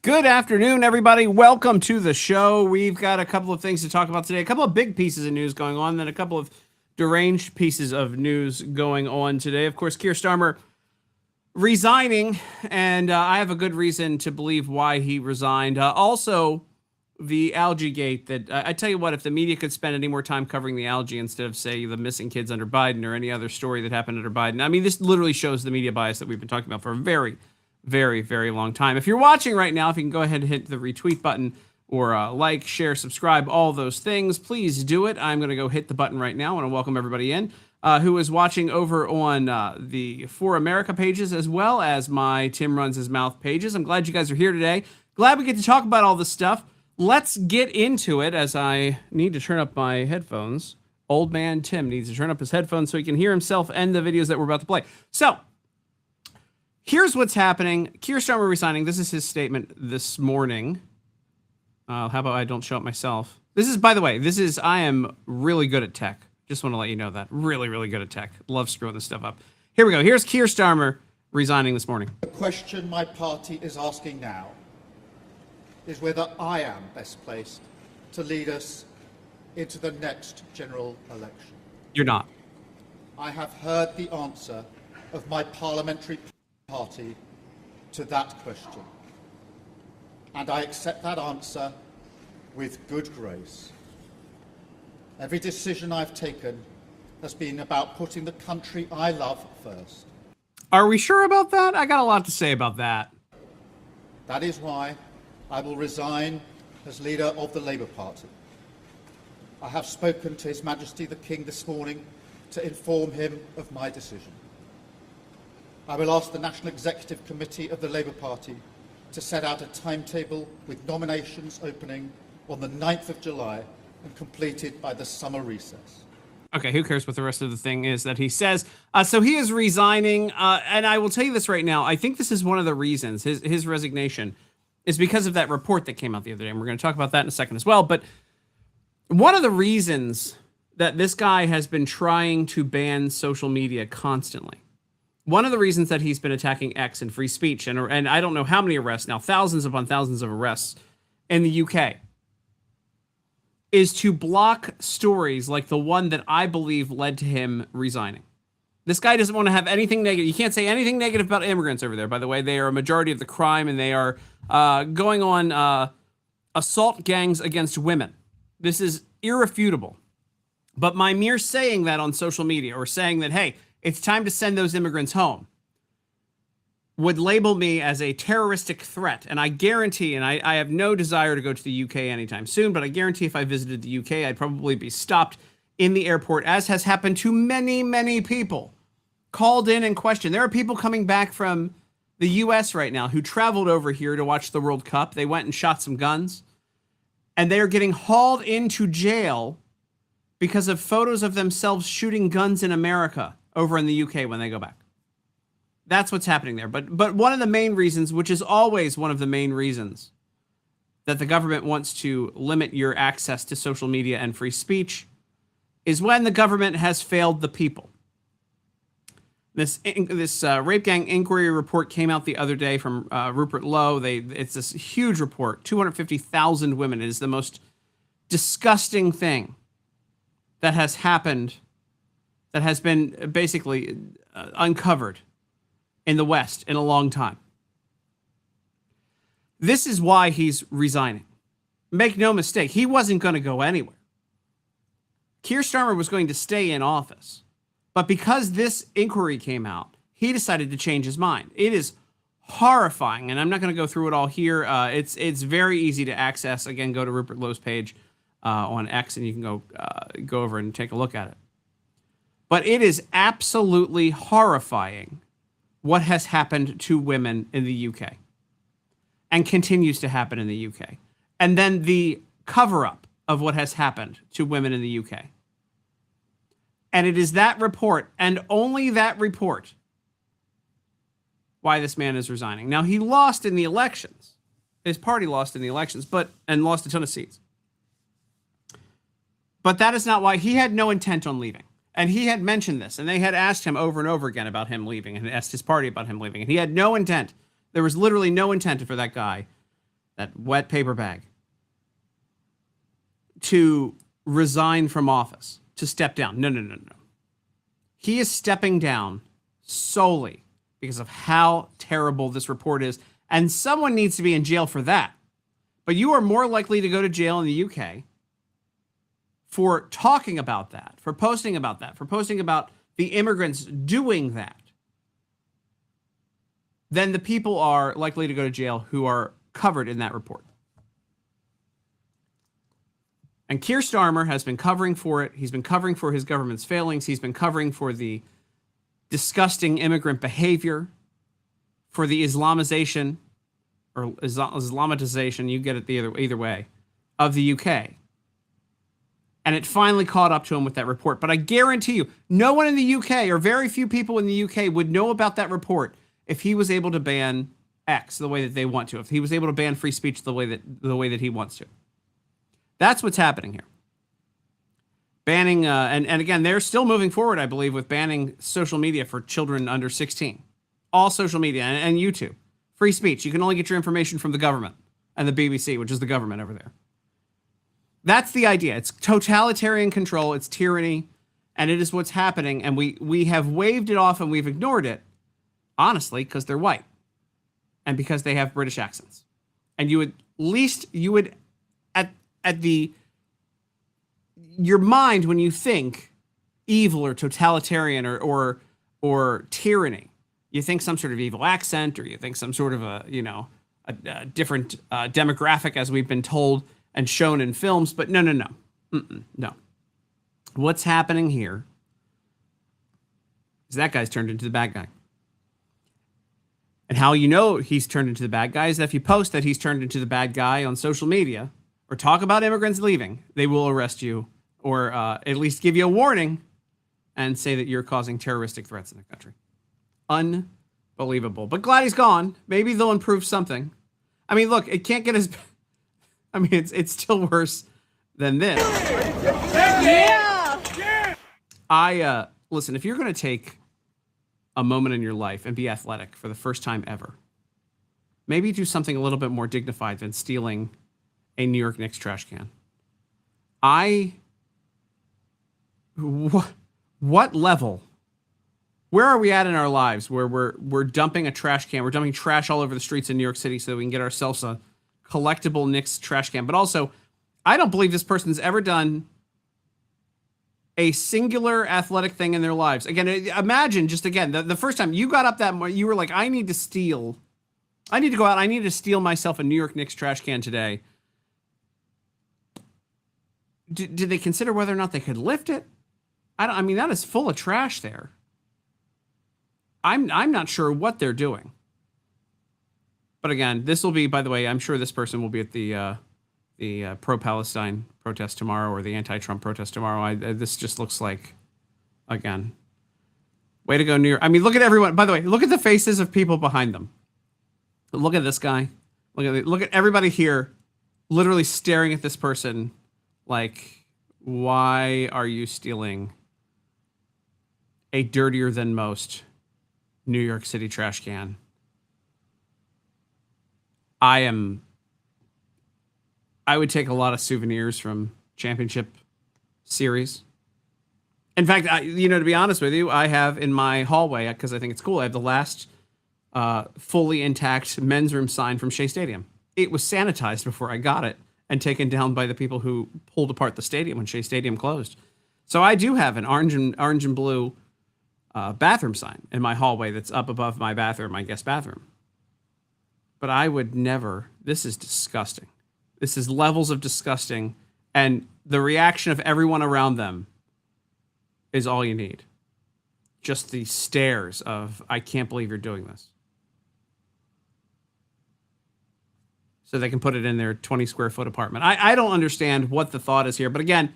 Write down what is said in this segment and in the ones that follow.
Good afternoon, everybody. Welcome to the show. We've got a couple of things to talk about today. A couple of big pieces of news going on, then a couple of deranged pieces of news going on today. Of course, Keir Starmer resigning, and I have a good reason to believe why he resigned. Also, the algae gate that I tell you what, if the media could spend any more time covering the algae instead of, say, the missing kids under Biden or any other story that happened under Biden. I mean, this literally shows the media bias that we've been talking about for a very, very long time. If you're watching right now, if you can go ahead and hit the retweet button or like, share, subscribe, all those things, please do it. I'm going to go hit the button right now. I want to welcome everybody in who is watching over on the For America pages as well as my Tim Runs His Mouth pages. I'm glad you guys are here today. Glad we get to talk about all this stuff. Let's get into it as I need to turn up my headphones. Old man Tim needs to turn up his headphones so he can hear himself and the videos that we're about to play. So, here's what's happening. Keir Starmer resigning. This is his statement this morning. How about I don't show it myself? This is, by the way, I am really good at tech. Just want to let you know that. Really good at tech. Love screwing this stuff up. Here we go. Here's Keir Starmer resigning this morning. The question my party is asking now is whether I am best placed to lead us into the next general election. You're not. I have heard the answer of my parliamentary party to that question, and I accept that answer with good grace. Every decision I've taken has been about putting the country I love first. Are we sure about that? I got a lot to say about that. That is why I will resign as leader of the Labour Party. I have spoken to His Majesty the King this morning to inform him of my decision. I will ask the National Executive Committee of the Labour Party to set out a timetable with nominations opening on the 9th of July and completed by the summer recess. Okay, who cares what the rest of the thing is that he says? So he is resigning, and I will tell you this right now. I think this is one of the reasons, his resignation, is because of that report that came out the other day, and we're going to talk about that in a second as well. But one of the reasons that this guy has been trying to ban social media constantly, one of the reasons that he's been attacking X and free speech, and I don't know how many arrests now, thousands upon thousands of arrests in the UK, is to block stories like the one that I believe led to him resigning. This guy doesn't want to have anything negative. You can't say anything negative about immigrants over there, by the way. They are a majority of the crime, and they are going on assault gangs against women. This is irrefutable. But my mere saying that on social media, or saying that, hey, it's time to send those immigrants home, would label me as a terroristic threat. And I guarantee, and I have no desire to go to the UK anytime soon, but I guarantee if I visited the UK, I'd probably be stopped in the airport, as has happened to many people, called in and questioned. There are people coming back from the US right now who traveled over here to watch the World Cup. They went and shot some guns, and they are getting hauled into jail because of photos of themselves shooting guns in America over in the UK when they go back. That's what's happening there. But one of the main reasons, which is always one of the main reasons that the government wants to limit your access to social media and free speech, is when the government has failed the people. This rape gang inquiry report came out the other day from Rupert Lowe. It's this huge report, 250,000 women. It is the most disgusting thing that has happened, that has been basically uncovered in the West in a long time. This is why he's resigning. Make no mistake, he wasn't going to go anywhere. Keir Starmer was going to stay in office. But because this inquiry came out, he decided to change his mind. It is horrifying, and I'm not going to go through it all here. It's very easy to access. Again, go to Rupert Lowe's page on X, and you can go over and take a look at it. But it is absolutely horrifying what has happened to women in the UK and continues to happen in the UK. And then the cover-up of what has happened to women in the UK. And it is that report, and only that report, why this man is resigning. Now, he lost in the elections. His party lost in the elections, and lost a ton of seats. But that is not why. He had no intent on leaving. And he had mentioned this, and they had asked him over and over again about him leaving, and asked his party about him leaving. And he had no intent. There was literally no intent for that guy that wet paper bag, to resign from office, to step down. No, no, no, no. He is stepping down solely because of how terrible this report is, and someone needs to be in jail for that. But you are more likely to go to jail in the UK for talking about that, for posting about that, for posting about the immigrants doing that, than the people are likely to go to jail who are covered in that report. And Keir Starmer has been covering for it. He's been covering for his government's failings. He's been covering for the disgusting immigrant behavior, for the Islamization or Islamatization, you get it either way, of the UK. And it finally caught up to him with that report. But I guarantee you, no one in the UK, or very few people in the UK, would know about that report if he was able to ban X the way that they want to, if he was able to ban free speech the way that he wants to. That's what's happening here. Banning, and again, they're still moving forward, I believe, with banning social media for children under 16. All social media and YouTube. Free speech. You can only get your information from the government and the BBC, which is the government over there. That's the idea. It's totalitarian control. It's tyranny. And it is what's happening. And we have waved it off and we've ignored it, honestly, because they're white. And because they have British accents. And you would at your mind, when you think evil or totalitarian or tyranny, you think some sort of evil accent, or you think some sort of a different demographic, as we've been told and shown in films. But no. No. What's happening here is that guy's turned into the bad guy. And how you know he's turned into the bad guy is that if you post that he's turned into the bad guy on social media or talk about immigrants leaving, they will arrest you or at least give you a warning and say that you're causing terroristic threats in the country. Unbelievable. But glad he's gone. Maybe they'll improve something. I mean, look, it can't get as... I mean, it's still worse than this. Yeah! Listen, if you're going to take a moment in your life and be athletic for the first time ever, maybe do something a little bit more dignified than stealing a New York Knicks trash can. What level? Where are we at in our lives where we're dumping a trash can? We're dumping trash all over the streets in New York City so we can get ourselves a collectible Knicks trash can. But also, I don't believe this person's ever done a singular athletic thing in their lives. Again, imagine just again, the first time you got up that morning, you were like, I need to go out. I need to steal myself a New York Knicks trash can today. Did they consider whether or not they could lift it? I mean, that is full of trash there. I'm not sure what they're doing. But again, this will be, by the way, I'm sure this person will be at the pro-Palestine protest tomorrow or the anti-Trump protest tomorrow. This just looks like, again, way to go, New York. I mean, look at everyone. By the way, look at the faces of people behind them. Look at this guy. Look at everybody here literally staring at this person like, why are you stealing a dirtier than most New York City trash can? I would take a lot of souvenirs from championship series. In fact, to be honest with you, I have in my hallway, because I think it's cool, I have the last fully intact men's room sign from Shea Stadium. It was sanitized before I got it and taken down by the people who pulled apart the stadium when Shea Stadium closed. So I do have an orange and blue bathroom sign in my hallway that's up above my bathroom, my guest bathroom. But I would never. This is disgusting. This is levels of disgusting. And the reaction of everyone around them is all you need. Just the stares of, I can't believe you're doing this. So they can put it in their 20 square foot apartment. I don't understand what the thought is here. But again,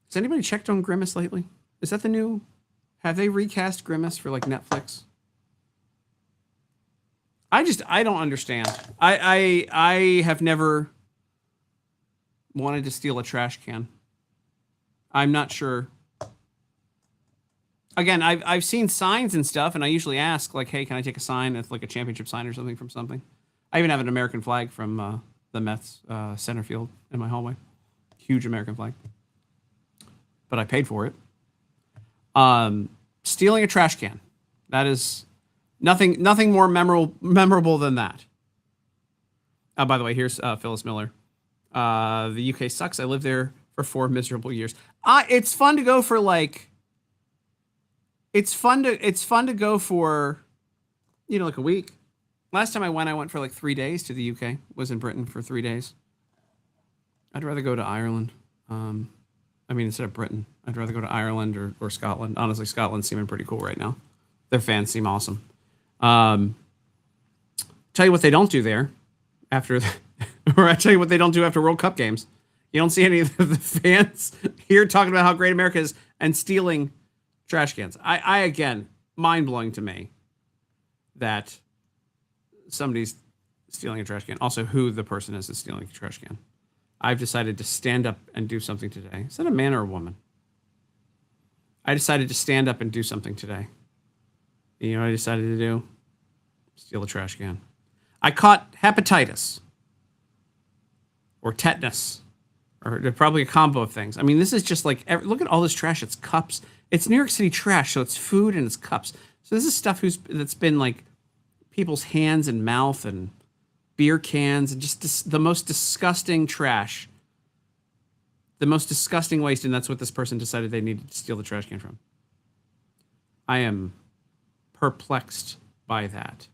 has anybody checked on Grimace lately? Is that the new? Have they recast Grimace for like Netflix? I don't understand. I have never wanted to steal a trash can. I'm not sure. Again, I've seen signs and stuff, and I usually ask, like, hey, can I take a sign? It's like a championship sign or something from something. I even have an American flag from the Mets center field in my hallway. Huge American flag. But I paid for it. Stealing a trash can. That is nothing more memorable than that. By the way, here's Phyllis Miller. The UK sucks. I lived there for 4 miserable years. It's fun to go for like. It's fun to go for, like a week. Last time I went for like 3 days to the UK. Was in Britain for 3 days. I'd rather go to Ireland. Instead of Britain, I'd rather go to Ireland or Scotland. Honestly, Scotland's seeming pretty cool right now. Their fans seem awesome. Tell you what they don't do there after, or I tell you what they don't do after World Cup games. You don't see any of the fans here talking about how great America is and stealing trash cans. I again, mind-blowing to me that somebody's stealing a trash can. Also, who the person is that's stealing a trash can. I've decided to stand up and do something today. Is that a man or a woman? I decided to stand up and do something today. You know what I decided to do? Steal a trash can. I caught hepatitis. Or tetanus. Or probably a combo of things. I mean, this is just like, look at all this trash. It's cups. It's New York City trash, so it's food and it's cups. So this is stuff that's been like people's hands and mouth and beer cans and just the most disgusting trash. The most disgusting waste, and that's what this person decided they needed to steal the trash can from. I am perplexed by that.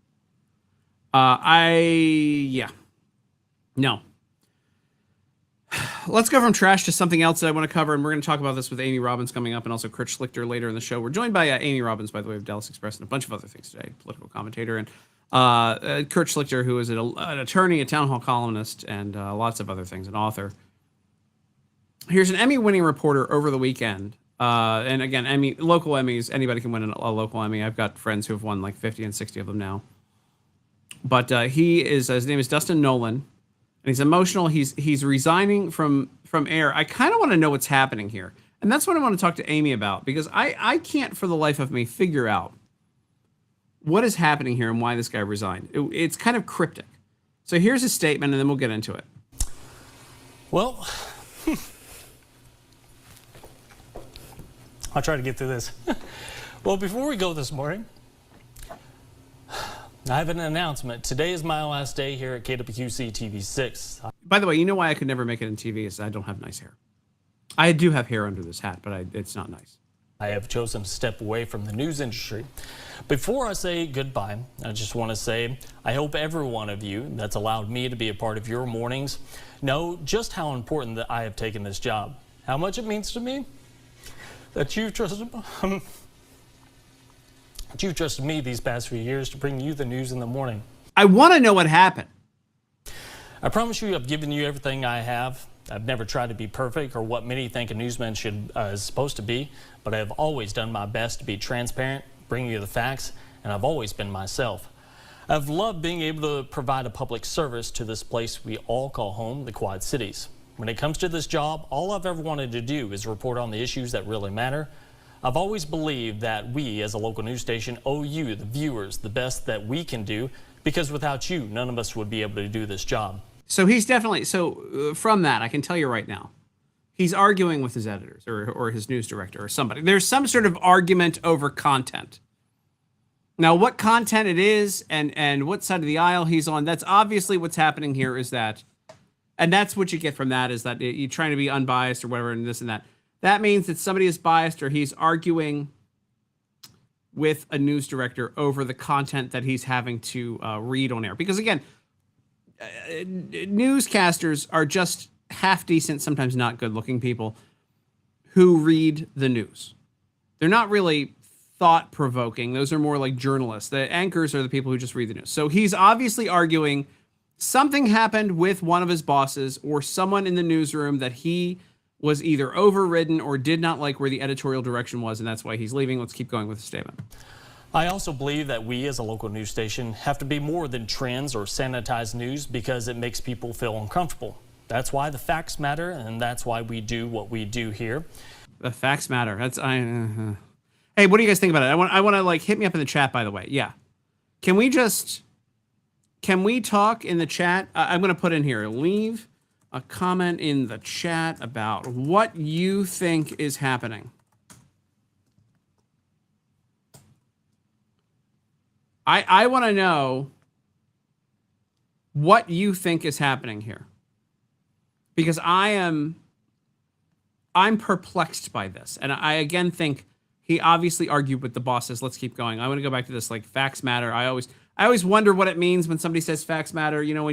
No. Let's go from trash to something else that I want to cover, and we're going to talk about this with Amy Robbins coming up, and also Kurt Schlichter later in the show. We're joined by Amy Robbins, by the way, of Dallas Express, and a bunch of other things today, political commentator, and Kurt Schlichter, who is an attorney, a town hall columnist, and lots of other things, an author. Here's an Emmy-winning reporter over the weekend, and again, local Emmys, anybody can win a local Emmy. I've got friends who have won like 50 and 60 of them now. But his name is Dustin Nolan, and he's emotional. He's resigning from air. I kind of want to know what's happening here, and that's what I want to talk to Amy about, because I can't for the life of me figure out what is happening here and why this guy resigned. It's kind of cryptic. So here's his statement, and then we'll get into it. Well, I'll try to get through this. Well, before we go this morning, I have an announcement. Today is my last day here at KWQC TV6. By the way, you know why I could never make it in TV is I don't have nice hair. I do have hair under this hat, but it's not nice. I have chosen to step away from the news industry. Before I say goodbye, I just want to say I hope every one of you that's allowed me to be a part of your mornings know just how important that I have taken this job, how much it means to me, that you've trusted me these past few years to bring you the news in the morning. I want to know what happened. I promise you I've given you everything I have. I've never tried to be perfect or what many think a newsman is supposed to be, but I have always done my best to be transparent, bring you the facts, and I've always been myself. I've loved being able to provide a public service to this place we all call home, the Quad Cities. When it comes to this job, all I've ever wanted to do is report on the issues that really matter. I've always believed that we, as a local news station, owe you, the viewers, the best that we can do, because without you, none of us would be able to do this job. So he's definitely, from that, I can tell you right now, he's arguing with his editors or his news director or somebody. There's some sort of argument over content. Now, what content it is and what side of the aisle he's on, that's obviously what's happening here is that, and that's what you get from that, is that you're trying to be unbiased or whatever and this and that. That means that somebody is biased or he's arguing with a news director over the content that he's having to read on air. Because again, newscasters are just half decent, sometimes not good looking people who read the news. They're not really thought provoking. Those are more like journalists. The anchors are the people who just read the news. So he's obviously arguing something happened with one of his bosses or someone in the newsroom that he was either overridden or did not like where the editorial direction was, and that's why he's leaving. Let's keep going with the statement. I also believe that we as a local news station have to be more than trends or sanitized news because it makes people feel uncomfortable. That's why the facts matter, and that's why we do what we do here. The facts matter. Hey, what do you guys think about it? I want to like hit me up in the chat, by the way. Yeah. Can we just can we talk in the chat? I'm going to put in here, leave a comment in the chat about what you think is happening. I want to know what you think is happening here. Because I'm perplexed by this. And I again think he obviously argued with the bosses. Let's keep going. I want to go back to this, like, facts matter. I always wonder what it means when somebody says facts matter. You know,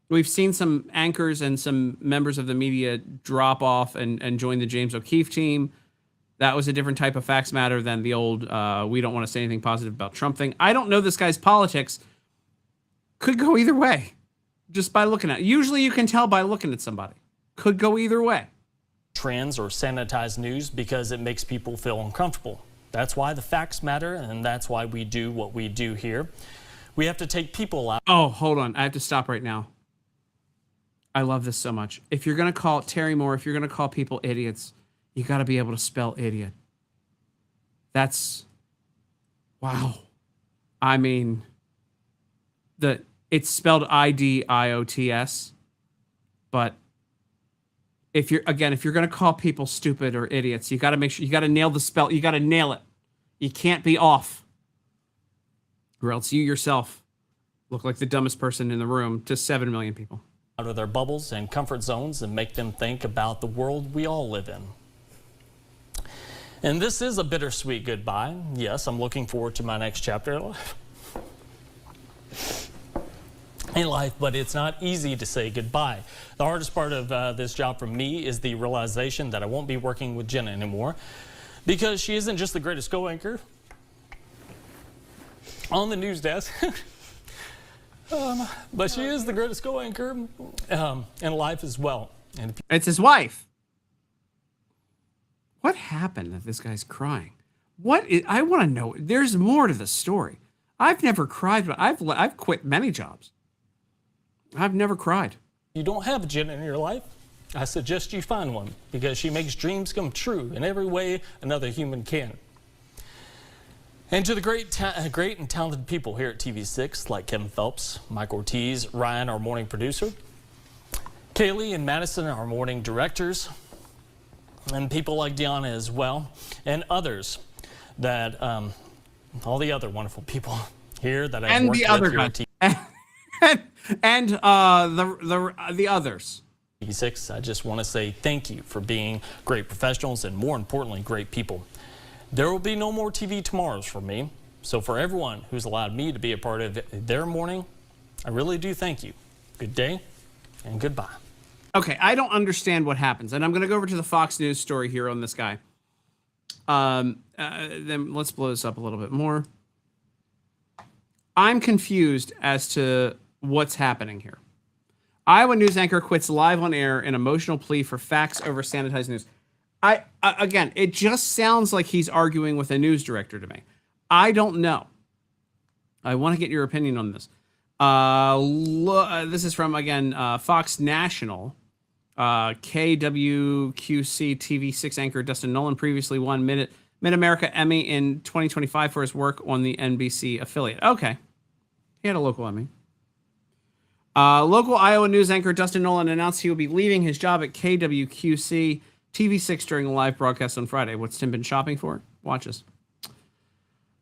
we've seen some anchors and some members of the media drop off and join the James O'Keefe team. That was a different type of facts matter than the old, we don't want to say anything positive about Trump thing. I don't know this guy's politics. Could go either way, just by looking at it. Usually you can tell by looking at somebody. Could go either way. Trends or sanitized news because it makes people feel uncomfortable. That's why the facts matter, and that's why we do what we do here. We have to take people out. Oh, hold on. I have to stop right now. I love this so much. If you're going to call Terry Moore, if you're going to call people idiots, you got to be able to spell idiot. That's, wow. I mean, it's spelled IDIOTS, but if you're going to call people stupid or idiots, you got to make sure you got to nail the spell. You got to nail it. You can't be off, or else you yourself look like the dumbest person in the room to 7 million people. Out of their bubbles and comfort zones and make them think about the world we all live in. And this is a bittersweet goodbye. Yes, I'm looking forward to my next chapter in life, but it's not easy to say goodbye. The hardest part of this job for me is the realization that I won't be working with Jenna anymore, because she isn't just the greatest co-anchor on the news desk, but she is the greatest co-anchor in life as well. And it's his wife. What happened that this guy's crying? I want to know. There's more to the story. I've never cried, but I've quit many jobs. I've never cried. You don't have a Jenna in your life, I suggest you find one, because she makes dreams come true in every way another human can. And to the great and talented people here at TV6, like Kevin Phelps, Mike Ortiz, Ryan, our morning producer, Kaylee and Madison, our morning directors, and people like Deanna as well, and others that, all the other wonderful people here that I've worked with here at TV6. And the others. I just want to say thank you for being great professionals and, more importantly, great people. There will be no more TV tomorrows for me. So for everyone who's allowed me to be a part of their morning, I really do thank you. Good day and goodbye. Okay, I don't understand what happens. And I'm going to go over to the Fox News story here on this guy. Then let's blow this up a little bit more. I'm confused as to what's happening here. Iowa news anchor quits live on air in emotional plea for facts over sanitized news. Again, it just sounds like he's arguing with a news director to me. I don't know. I want to get your opinion on this. This is from, again, Fox National. KWQC TV6 anchor Dustin Nolan previously won Mid-America Emmy in 2025 for his work on the NBC affiliate. Okay. He had a local Emmy. Local Iowa news anchor Dustin Nolan announced he will be leaving his job at KWQC TV6 during a live broadcast on Friday. What's Tim been shopping for? Watch us.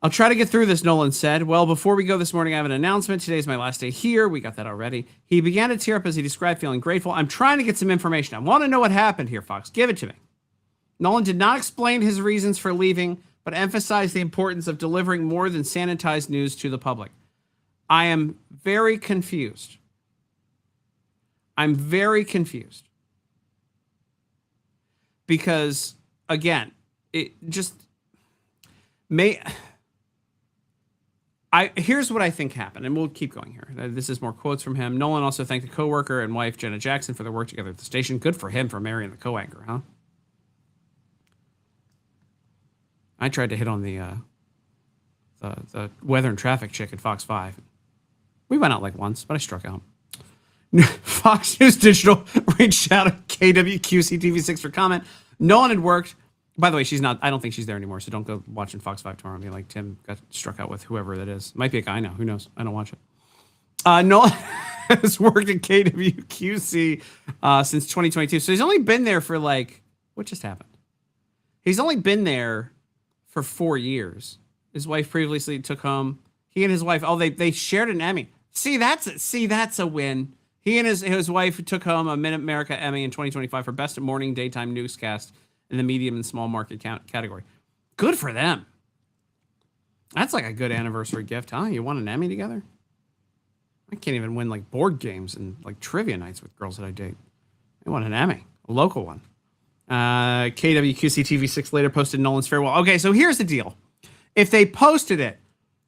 I'll try to get through this, Nolan said. Well, before we go this morning, I have an announcement. Today's my last day here. We got that already. He began to tear up as he described feeling grateful. I'm trying to get some information. I want to know what happened here, Fox. Give it to me. Nolan did not explain his reasons for leaving, but emphasized the importance of delivering more than sanitized news to the public. I am very confused. I'm very confused. Because, again, it just may... Here's what I think happened, and we'll keep going here. This is more quotes from him. Nolan also thanked the co-worker and wife, Jenna Jackson, for their work together at the station. Good for him for marrying the co-anchor, huh? I tried to hit on the weather and traffic chick at Fox 5. We went out like once, but I struck out. Fox News Digital reached out to KWQC TV6 for comment. Nolan had worked... By the way, she's not. I don't think she's there anymore. So don't go watching Fox 5 tomorrow and be like, Tim got struck out with whoever that is. Might be a guy now. Who knows? I don't watch it. Nolan has worked at KWQC since 2022. So he's only been there for like, what just happened? He's only been there for 4 years. His wife previously took home. He and his wife, they shared an Emmy. See, that's a win. He and his wife took home a Mid America Emmy in 2025 for Best Morning Daytime Newscast in the medium and small market category. Good for them. That's like a good anniversary gift, huh? You won an Emmy together? I can't even win like board games and like trivia nights with girls that I date. I won an Emmy, a local one. KWQC TV6 later posted Nolan's farewell. Okay, so here's the deal. If they posted it,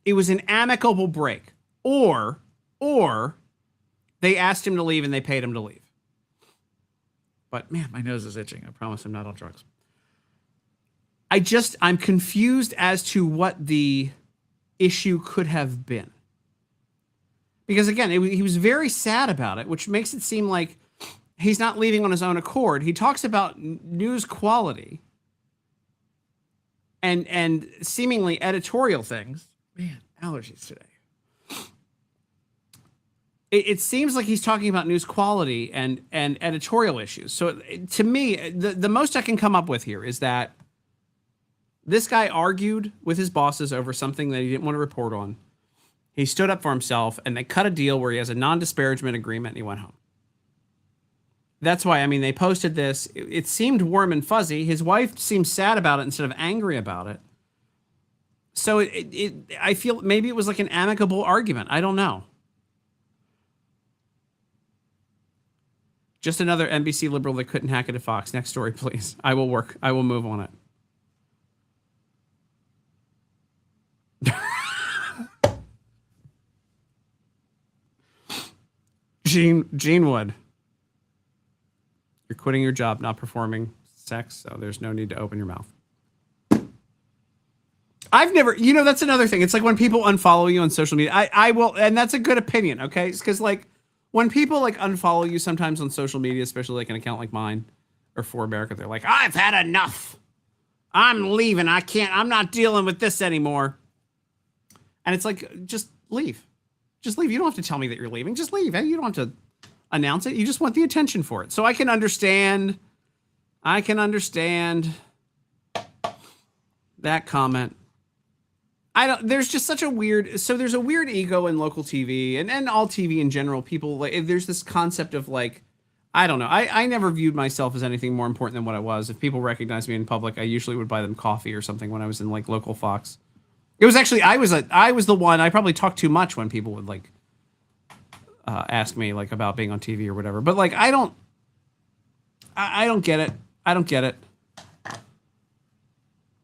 it was an amicable break. Or they asked him to leave and they paid him to leave. But man, my nose is itching. I promise I'm not on drugs. I'm confused as to what the issue could have been. Because again, he was very sad about it, which makes it seem like he's not leaving on his own accord. He talks about news quality and seemingly editorial things. Man, allergies today. It seems like he's talking about news quality and editorial issues. So to me, the most I can come up with here is that this guy argued with his bosses over something that he didn't want to report on. He stood up for himself, and they cut a deal where he has a non-disparagement agreement, and he went home. That's why, I mean, they posted this. It seemed warm and fuzzy. His wife seemed sad about it instead of angry about it. So I feel maybe it was like an amicable argument. I don't know. Just another NBC liberal that couldn't hack it at Fox. Next story, please. I will move on it. Gene Wood. You're quitting your job, not performing sex, so there's no need to open your mouth. I've never, that's another thing. It's like when people unfollow you on social media. I will, and that's a good opinion, okay? It's because like when people like unfollow you sometimes on social media, especially like an account like mine or For America, they're like, I've had enough. I'm leaving. I'm not dealing with this anymore. And it's like, just leave. Just leave. You don't have to tell me that you're leaving. Just leave. You don't have to announce it. You just want the attention for it. So I can understand that comment. There's just such a weird, so there's a weird ego in local TV and all TV in general. People, like, there's this concept of like, I don't know. I never viewed myself as anything more important than what I was. If people recognized me in public, I usually would buy them coffee or something when I was in like local Fox. It was actually, I was the one, I probably talked too much when people would like ask me like about being on TV or whatever. But like, I don't get it. I don't get it.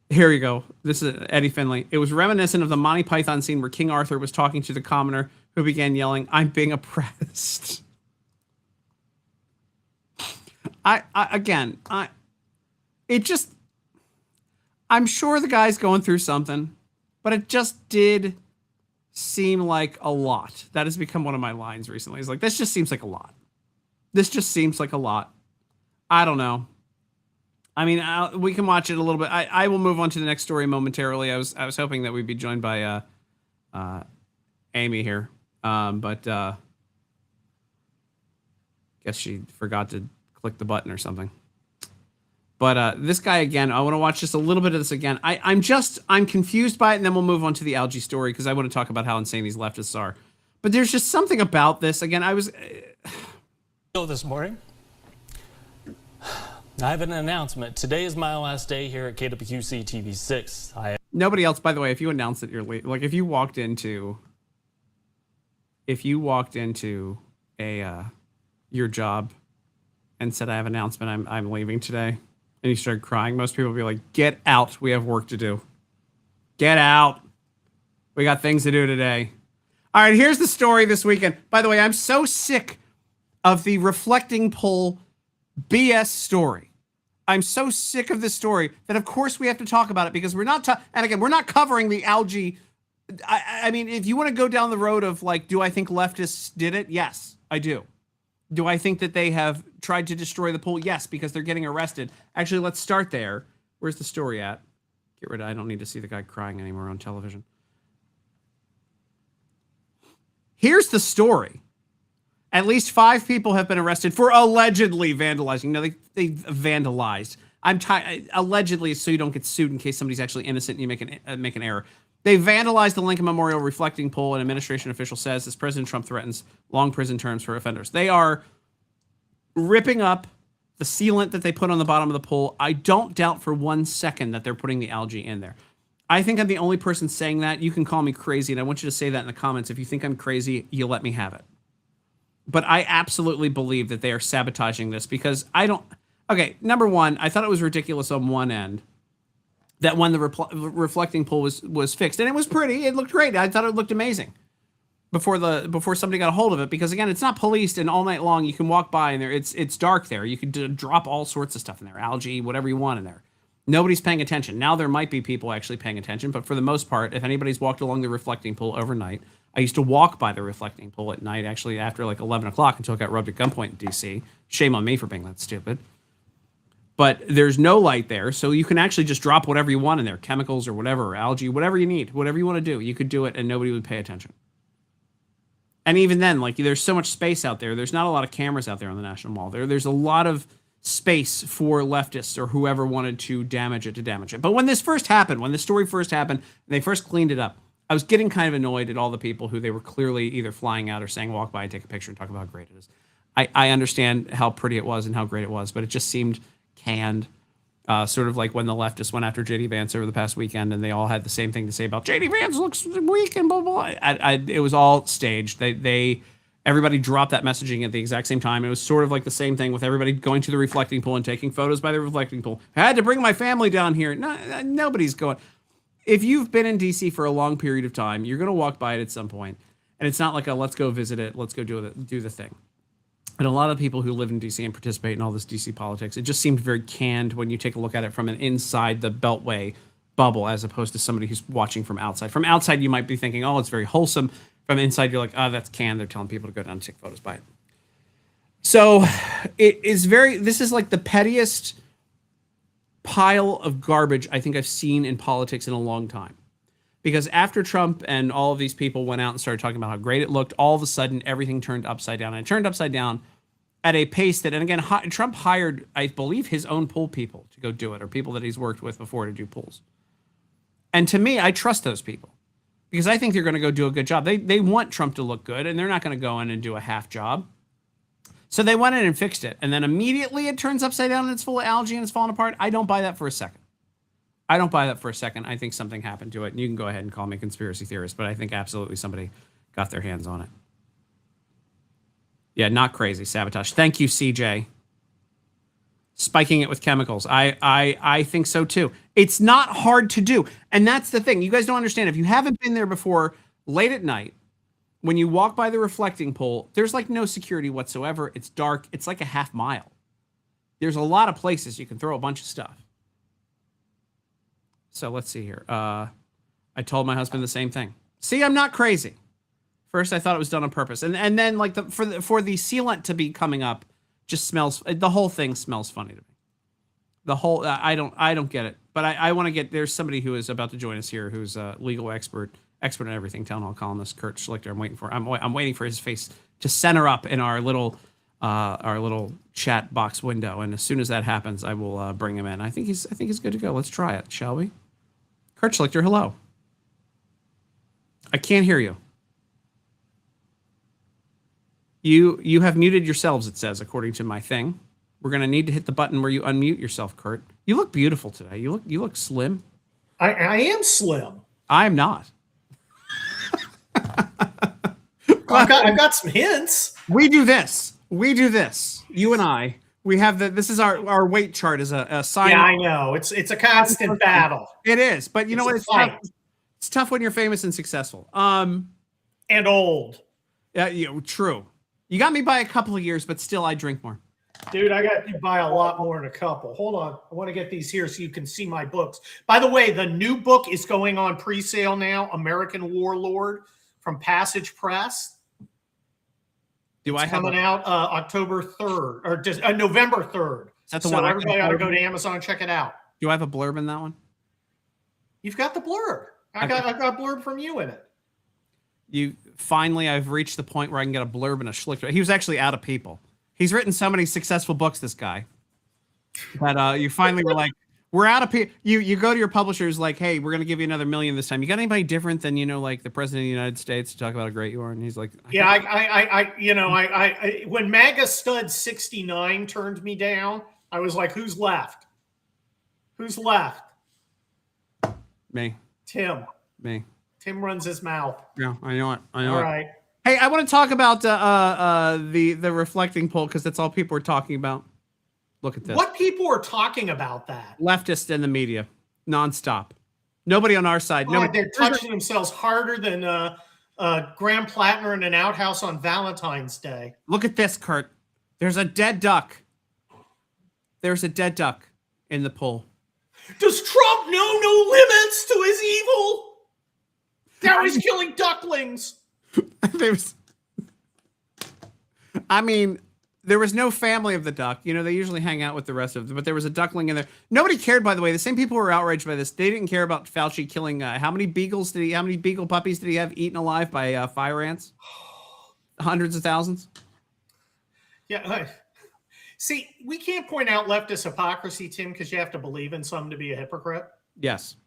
Here you go. This is Eddie Finley. It was reminiscent of the Monty Python scene where King Arthur was talking to the commoner who began yelling, "I'm being oppressed." I'm sure the guy's going through something, but it just did seem like a lot. That has become one of my lines recently. It's like, this just seems like a lot. This just seems like a lot. I don't know. I mean, we can watch it a little bit. I will move on to the next story momentarily. I was hoping that we'd be joined by Amy here, but guess she forgot to click the button or something. But this guy again, I want to watch just a little bit of this again. I'm confused by it, and then we'll move on to the algae story because I want to talk about how insane these leftists are. But there's just something about this. Again, This morning, I have an announcement. Today is my last day here at KWQC TV6. Nobody else, by the way, if you announce that you're leaving, like if you walked into your job and said, I have an announcement, I'm leaving today, and you started crying, most people would be like, get out. We have work to do. Get out. We got things to do today. All right, here's the story this weekend. By the way, I'm so sick of the reflecting poll BS story. I'm so sick of this story that, of course, we have to talk about it because we're not, and again, we're not covering the algae. I mean, if you want to go down the road of like, do I think leftists did it? Yes, I do. Do I think that they have tried to destroy the poll? Yes, because they're getting arrested. Actually, let's start there. Where's the story at? Get rid of, I don't need to see the guy crying anymore on television. Here's the story. At least 5 people have been arrested for allegedly vandalizing. No, they vandalized. Allegedly, so you don't get sued in case somebody's actually innocent and you make an error. They vandalized the Lincoln Memorial reflecting pole, an administration official says, as President Trump threatens long prison terms for offenders. They are ripping up the sealant that they put on the bottom of the pole. I don't doubt for 1 second that they're putting the algae in there. I think I'm the only person saying that. You can call me crazy, and I want you to say that in the comments. If you think I'm crazy, you let me have it. But I absolutely believe that they are sabotaging this because I don't... Okay, number one, I thought it was ridiculous on one end that when the reflecting pole was fixed, and it was pretty, it looked great. I thought it looked amazing before somebody got a hold of it, because again, it's not policed, and all night long you can walk by and it's dark there. You could drop all sorts of stuff in there, algae, whatever you want in there. Nobody's paying attention. Now there might be people actually paying attention, but for the most part, if anybody's walked along the reflecting pole overnight, I used to walk by the reflecting pole at night, actually after like 11 o'clock until it got rubbed at gunpoint in D.C. Shame on me for being that stupid. But there's no light there, so you can actually just drop whatever you want in there, chemicals or whatever, or algae, whatever you need, whatever you want to do. You could do it and nobody would pay attention. And even then, like, there's so much space out there. There's not a lot of cameras out there on the National Mall. There's a lot of space for leftists or whoever wanted to damage it. But when this first happened, when the story first happened, and they first cleaned it up, I was getting kind of annoyed at all the people who they were clearly either flying out or saying, walk by and take a picture and talk about how great it is. I understand how pretty it was and how great it was, but it just seemed canned. Sort of like when the leftists went after J.D. Vance over the past weekend and they all had the same thing to say about J.D. Vance looks weak and blah, blah, blah. It was all staged. Everybody dropped that messaging at the exact same time. It was sort of like the same thing with everybody going to the reflecting pool and taking photos by the reflecting pool. I had to bring my family down here. No, nobody's going. If you've been in D.C. for a long period of time, you're going to walk by it at some point. And it's not like a let's go visit it, let's go do the thing. And a lot of people who live in D.C. and participate in all this D.C. politics, it just seemed very canned when you take a look at it from an inside the Beltway bubble as opposed to somebody who's watching from outside. From outside, you might be thinking, oh, it's very wholesome. From inside, you're like, oh, that's canned. They're telling people to go down and take photos by it. So this is like the pettiest pile of garbage I think I've seen in politics in a long time. Because after Trump and all of these people went out and started talking about how great it looked, all of a sudden everything turned upside down. And it turned upside down at a pace that, and again, Trump hired, I believe, his own pool people to go do it, or people that he's worked with before to do pools. And to me, I trust those people because I think they're going to go do a good job. They want Trump to look good, and they're not going to go in and do a half job. So they went in and fixed it. And then immediately it turns upside down and it's full of algae and it's falling apart. I don't buy that for a second. I think something happened to it. And you can go ahead and call me a conspiracy theorist, but I think absolutely somebody got their hands on it. Yeah, not crazy. Sabotage. Thank you, CJ. Spiking it with chemicals. I think so too. It's not hard to do. And that's the thing. You guys don't understand. If you haven't been there before, late at night, when you walk by the reflecting pole, there's like no security whatsoever. It's dark. It's like a half mile. There's a lot of places you can throw a bunch of stuff. So let's see here. I told my husband the same thing. See, I'm not crazy. First, I thought it was done on purpose. And then like for the sealant to be coming up just smells, the whole thing smells funny to me. The whole, I don't get it. But I want to get, there's somebody who is about to join us here who's a legal expert in everything, town hall columnist Kurt Schlichter. I'm waiting for his face to center up in our little chat box window, and as soon as that happens, I will bring him in. I think he's good to go. Let's try it, shall we? Kurt Schlichter, hello. I can't hear you. You have muted yourselves, it says, according to my thing. We're gonna need to hit the button where you unmute yourself, Kurt. You look beautiful today. You look slim. I am slim. I'm not. I've got some hints. We do this. You and I. We have this is our weight chart as a sign. Yeah, I know. It's a constant battle. It is, but you know what? It's tough. It's tough when you're famous and successful. And old. Yeah, true. You got me by a couple of years, but still, I drink more. Dude, I got you by a lot more than a couple. Hold on. I want to get these here so you can see my books. By the way, the new book is going on pre-sale now, American Warlord from Passage Press. Coming out October 3rd or just November 3rd. Is that the one? Everybody ought to go to Amazon and check it out. Do I have a blurb in that one? You've got the blurb. I've got a blurb from you in it. I've reached the point where I can get a blurb and a schlichter. He was actually out of people. He's written so many successful books, this guy, that you finally were like, we're out of people. You go to your publishers like, hey, we're going to give you another $1 million this time. You got anybody different than, like the president of the United States to talk about how great you are? And he's like, yeah, when MAGA Stud 69 turned me down, I was like, who's left? Who's left? Me. Tim. Me. Tim runs his mouth. Yeah, I know it. I know All it. right. Hey, I want to talk about the reflecting poll because that's all people are talking about. Look at this. What people are talking about that? Leftists in the media, nonstop. Nobody on our side. God, they're touching themselves harder than Graham Plattner in an outhouse on Valentine's Day. Look at this, Kurt. There's a dead duck. There's a dead duck in the poll. Does Trump know no limits to his evil? Now he's killing ducklings. There was no family of the duck. They usually hang out with the rest of them, but there was a duckling in there. Nobody cared, by the way. The same people who were outraged by this, they didn't care about Fauci killing. How many beagle puppies did he have eaten alive by fire ants? Hundreds of thousands. Yeah. See, we can't point out leftist hypocrisy, Tim, because you have to believe in some to be a hypocrite. Yes.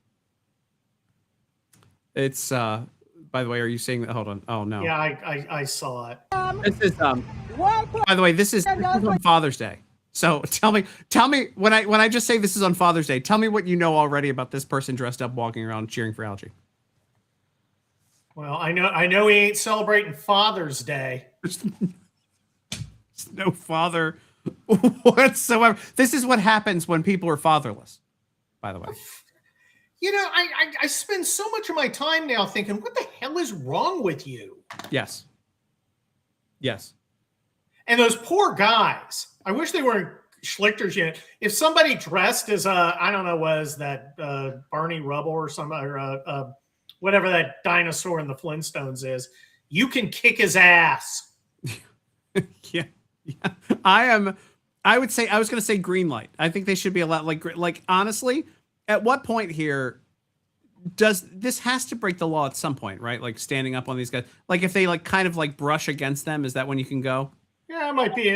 It's, by the way, are you seeing that? Hold on. Oh, no. Yeah, I saw it. This is, by the way, this is on Father's Day. So tell me, when I just say this is on Father's Day, tell me what you know already about this person dressed up, walking around, cheering for Algie. Well, I know he ain't celebrating Father's Day. There's no father whatsoever. This is what happens when people are fatherless, by the way. I spend so much of my time now thinking, what the hell is wrong with you? Yes. Yes. And those poor guys, I wish they weren't schlichters yet. If somebody dressed as was that Barney Rubble or something, or whatever that dinosaur in the Flintstones is, you can kick his ass. Yeah. I was going to say green light. I think they should be allowed, like honestly, at what point here does this has to break the law at some point, right? Like standing up on these guys, like if they kind of brush against them, is that when you can go? Yeah, it might be.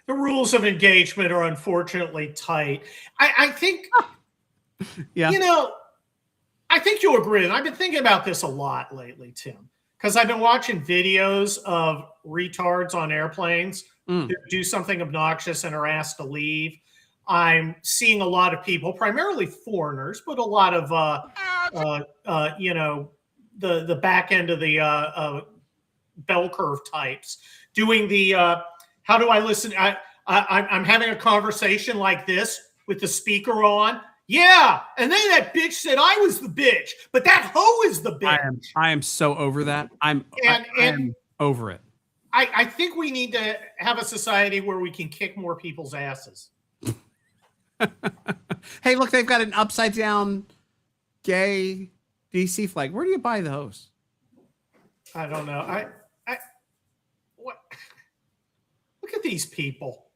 The rules of engagement are unfortunately tight. I think, yeah. I think you'll agree. And I've been thinking about this a lot lately, Tim, because I've been watching videos of retards on airplanes who do something obnoxious and are asked to leave. I'm seeing a lot of people, primarily foreigners, but a lot of, the back end of the bell curve types doing the, how do I listen? I'm having a conversation like this with the speaker on. Yeah. And then that bitch said I was the bitch, but that hoe is the bitch. I am so over that. I'm over it. I think we need to have a society where we can kick more people's asses. Hey, look, they've got an upside down gay DC flag. Where do you buy those? I don't know. What? Look at these people.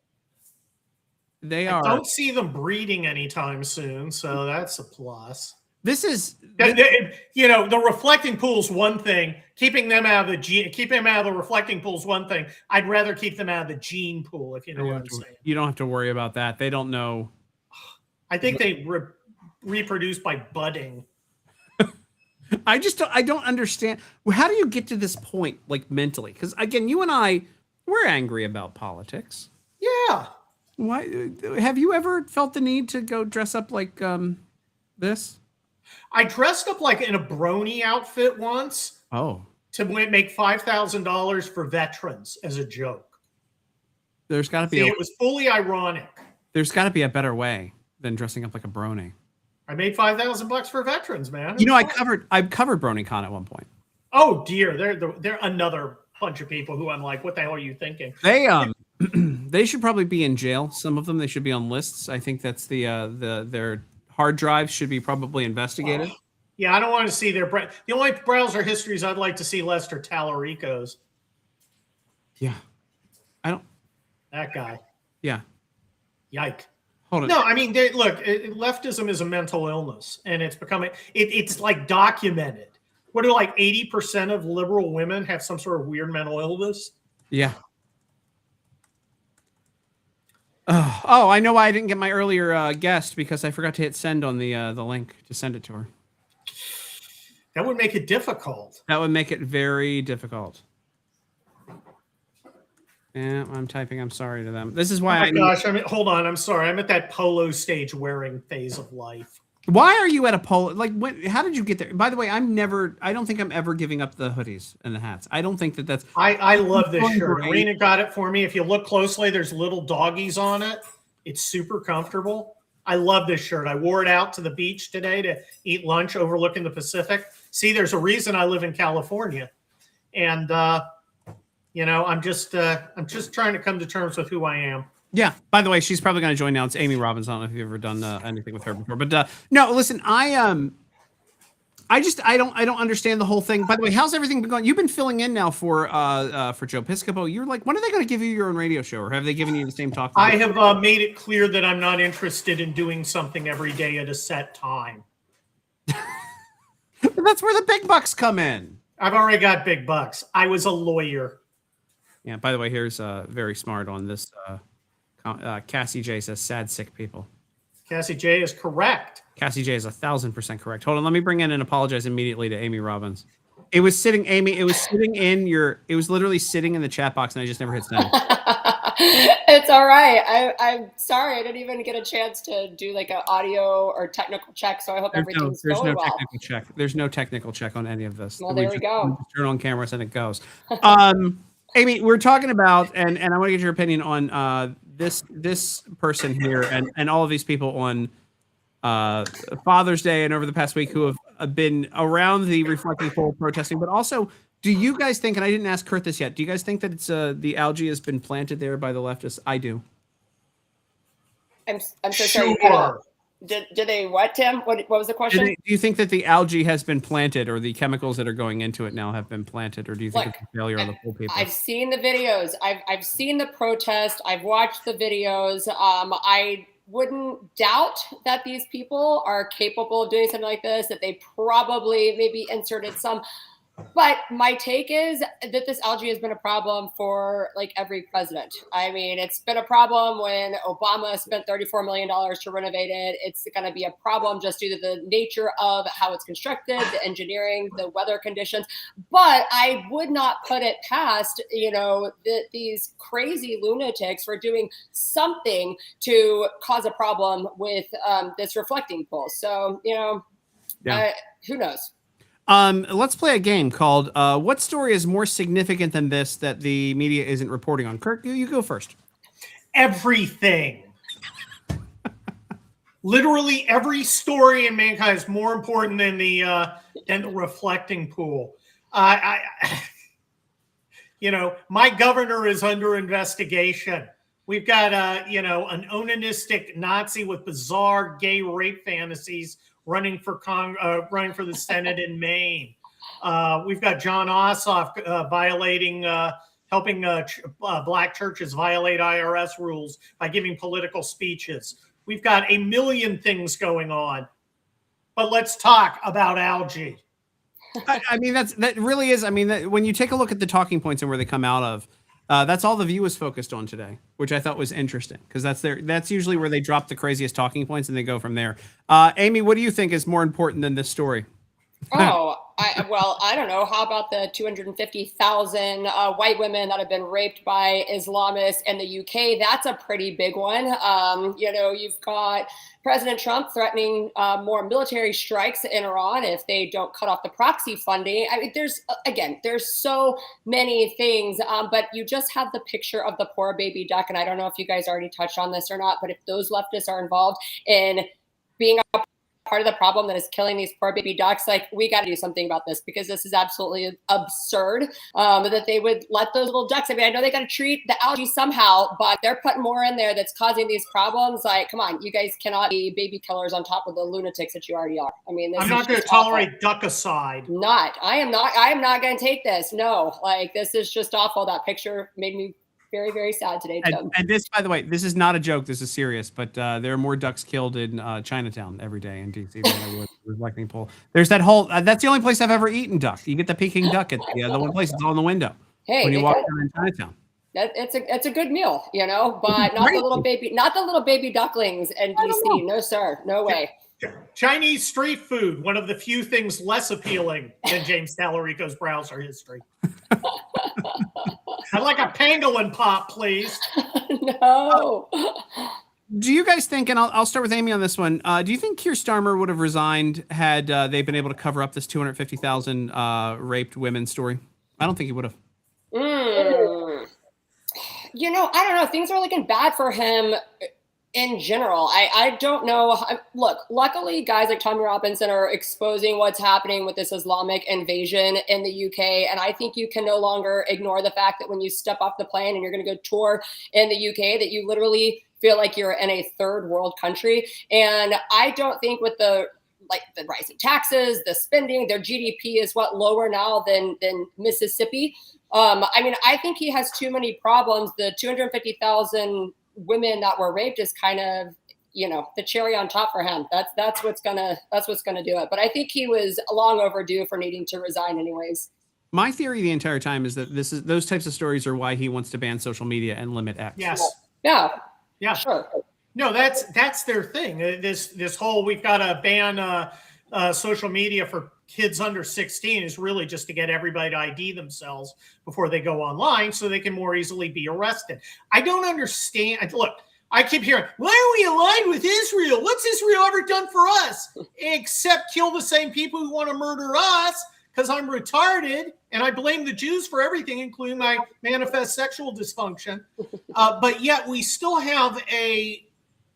I don't see them breeding anytime soon, so that's a plus. This is, the reflecting pool's one thing. Keeping them out of the reflecting pool's one thing. I'd rather keep them out of the gene pool, if you know what I'm saying. You don't have to worry about that. They don't know. I think they reproduce by budding. I don't understand. How do you get to this point, mentally? Because again, you and I, we're angry about politics. Yeah. Why have you ever felt the need to go dress up like this? I dressed up in a brony outfit once. Oh. To make $5,000 for veterans as a joke. There's got to be. It was fully ironic. There's got to be a better way than dressing up like a brony. I made $5,000 for veterans, man. I covered BronyCon at one point. Oh dear, they're another bunch of people who I'm like, what the hell are you thinking? They they should probably be in jail. Some of them, they should be on lists. I think that's their hard drives should be probably investigated. Oh, yeah, I don't want to see their the only browser histories I'd like to see Lester Tallarico's. Yeah, that guy. Yeah. Yike. Hold on. No, I mean, leftism is a mental illness, and it's becoming it's documented. What do like 80% of liberal women have some sort of weird mental illness? Yeah. Oh, I know why I didn't get my earlier guest, because I forgot to hit send on the link to send it to her. That would make it difficult. That would make it very difficult. Yeah, I'm typing. I'm sorry to them. This is why Hold on. I'm sorry. I'm at that polo stage wearing phase of life. Why are you at a polo? Like, how did you get there? By the way, I don't think I'm ever giving up the hoodies and the hats. I don't think that's. I love this shirt. Great. Arena got it for me. If you look closely, there's little doggies on it. It's super comfortable. I love this shirt. I wore it out to the beach today to eat lunch overlooking the Pacific. See, there's a reason I live in California. And, I'm just trying to come to terms with who I am. Yeah. By the way, she's probably going to join now. It's Amy Robbins. I don't know if you've ever done anything with her before, but no. Listen, I don't understand the whole thing. By the way, how's everything been going? You've been filling in now for Joe Piscopo. You're like, when are they going to give you your own radio show, or have they given you the same talk? I have made it clear that I'm not interested in doing something every day at a set time. That's where the big bucks come in. I've already got big bucks. I was a lawyer. Yeah. By the way, here's very smart on this. Cassie J says sad, sick people. Cassie J is correct. Cassie J is 1,000% correct. Hold on. Let me bring in and apologize immediately to Amy Robbins. It was sitting literally sitting in the chat box, and I just never hit send. It's all right. I'm sorry. I didn't even get a chance to do like an audio or technical check. So I hope everything's going well. Technical check. There's no technical check on any of this. Well, there we go. We just turn on cameras and it goes. Amy, we're talking about, and I want to get your opinion on this person here and all of these people on Father's Day and over the past week who have been around the reflecting poll protesting, but also, do you guys think, and I didn't ask Kurt this yet, do you guys think that it's the algae has been planted there by the leftists? I do. I'm so sorry. Did they what, Tim? What was the question? Do you think that the algae has been planted, or the chemicals that are going into it now have been planted, or do you think it's a failure on the poll people? I've seen the videos. I've seen the protest. I've watched the videos. I wouldn't doubt that these people are capable of doing something like this, that they probably maybe inserted some. But my take is that this algae has been a problem for like every president. I mean, it's been a problem when Obama spent $34 million to renovate it. It's going to be a problem just due to the nature of how it's constructed, the engineering, the weather conditions. But I would not put it past, these crazy lunatics for doing something to cause a problem with this reflecting poll. So, who knows? Let's play a game called what story is more significant than this that the media isn't reporting on? Kirk, you go first. Everything. Literally every story in mankind is more important than the reflecting pool. My governor is under investigation. We've got an onanistic Nazi with bizarre gay rape fantasies running for the Senate in Maine. We've got John Ossoff helping black churches violate IRS rules by giving political speeches. We've got a million things going on. But let's talk about algae. I mean, that really is. I mean, when you take a look at the talking points and where they come out of, that's all the View was focused on today, which I thought was interesting because that's usually where they drop the craziest talking points and they go from there. Amy, what do you think is more important than this story? I don't know. How about the 250,000 white women that have been raped by Islamists in the UK? That's a pretty big one. You've got President Trump threatening more military strikes in Iran if they don't cut off the proxy funding. I mean, there's so many things, but you just have the picture of the poor baby duck. And I don't know if you guys already touched on this or not, but if those leftists are involved in being a part of the problem that is killing these poor baby ducks, like, we got to do something about this because this is absolutely absurd that they would let those little ducks. I mean, I know they got to treat the algae somehow, but they're putting more in there that's causing these problems. Like, come on, you guys cannot be baby killers on top of the lunatics that you already are. I mean, I'm not going to tolerate duckicide. I am not going to take this. No, like, this is just awful. That picture made me Very, very sad today, Tim. And this, by the way, this is not a joke. This is serious. But there are more ducks killed in Chinatown every day in DC than there were reflecting poll. There's that whole. That's the only place I've ever eaten duck. You get the Peking duck at the one place. It's on the window Hey, when you walk down in Chinatown. It's a good meal, you know, but not the little baby ducklings in DC. No, sir. No way. Chinese street food, one of the few things less appealing than James Tallarico's browser history. I'd like a pangolin pop, please. No. Do you guys think, and I'll start with Amy on this one, do you think Keir Starmer would have resigned had they been able to cover up this 250,000 raped women story? I don't think he would have. You know, I don't know. Things are looking bad for him in general. I don't know. Look, luckily, guys like Tommy Robinson are exposing what's happening with this Islamic invasion in the UK. And I think you can no longer ignore the fact that when you step off the plane and you're going to go tour in the UK, that you literally feel like you're in a third world country. And I don't think with the rising taxes, the spending, their GDP is lower now than Mississippi. I mean, I think he has too many problems. The 250,000 women that were raped is kind of, you know, the cherry on top for him. That's what's gonna do it. But I think he was long overdue for needing to resign anyways. My theory the entire time is that those types of stories are why he wants to ban social media and limit X. Yes. Yeah, sure. No, that's their thing. This whole we've got to ban social media for kids under 16 is really just to get everybody to ID themselves before they go online so they can more easily be arrested. I don't understand. Look, I keep hearing, why are we aligned with Israel? What's Israel ever done for us? Except kill the same people who want to murder us because I'm retarded and I blame the Jews for everything, including my manifest sexual dysfunction. But yet we still have a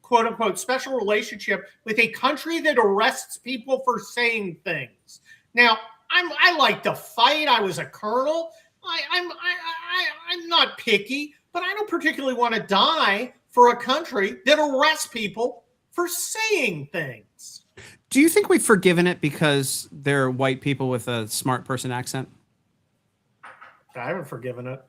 quote unquote special relationship with a country that arrests people for saying things. Now, I like to fight. I was a colonel. I'm not picky, but I don't particularly want to die for a country that arrests people for saying things. Do you think we've forgiven it because they're white people with a smart person accent? I haven't forgiven it.